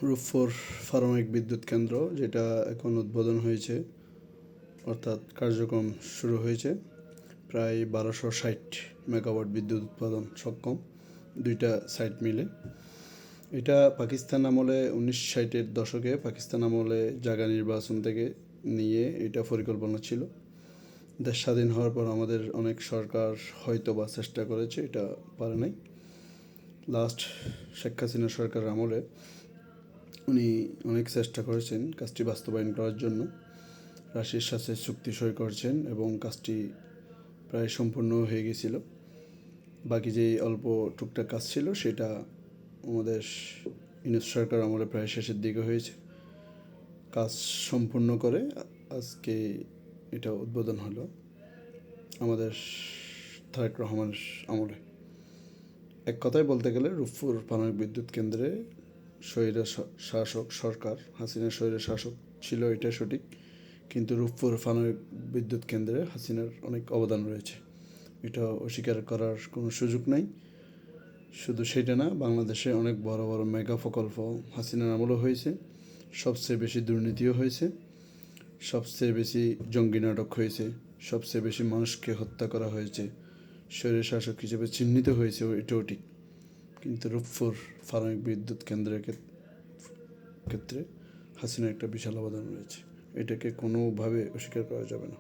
রূপপুর পারমাণবিক বিদ্যুৎ কেন্দ্র, যেটা এখন উদ্বোধন হয়েছে, অর্থাৎ কার্যক্রম শুরু হয়েছে। প্রায় 1260 মেগাওয়াট বিদ্যুৎ উৎপাদন সক্ষম, দুইটা সাইট মিলে। এটা পাকিস্তান আমলে 1960-এর দশকে পাকিস্তান আমলে জায়গা নির্বাচন থেকে নিয়ে এটা পরিকল্পনা ছিল। দেশ স্বাধীন হওয়ার পর আমাদের অনেক সরকার হয়তো বা চেষ্টা করেছে, এটা পারে নাই। লাস্ট শেখ হাসিনা সরকার আমলে উনি অনেক চেষ্টা করেছেন কাজটি বাস্তবায়ন করার জন্য। রাশিয়ার সাথে চুক্তি সই করেছেন এবং কাজটি প্রায় সম্পূর্ণ হয়ে গেছিল। বাকি যে অল্প টুকটাক কাজ ছিল সেটা আমাদের ইউনূস সরকার আমলে প্রায় শেষের দিকে হয়েছে। কাজ সম্পূর্ণ করে আজকে এটা উদ্বোধন হলো আমাদের তারেক রহমানের আমলে। এক কথায় বলতে গেলে রূপপুর পারমাণবিক বিদ্যুৎ কেন্দ্রে শাসক সরকার হাসিনা শাসক ছিল, এটা সঠিক, কিন্তু রূপপুর পারমাণবিক বিদ্যুৎ কেন্দ্রে হাসিনার অনেক অবদান রয়েছে, এটা অস্বীকার করার কোনো সুযোগ নাই। শুধু সেটা না, বাংলাদেশে অনেক বড় বড় মেগা প্রকল্প হাসিনার আমলও হয়েছে, সবচেয়ে বেশি দুর্নীতিও হয়েছে, সবচেয়ে বেশি জঙ্গি নাটক হয়েছে, সবচেয়ে বেশি মানুষকে হত্যা করা হয়েছে, স্বৈরশাসক হিসেবে চিহ্নিত হয়েছে, এটাও ঠিক। কিন্তু রূপপুর পারমাণবিক বিদ্যুৎ কেন্দ্রের ক্ষেত্রে হাসিনার একটা বিশাল অবদান রয়েছে, এটাকে কোনোভাবে অস্বীকার করা যাবে না।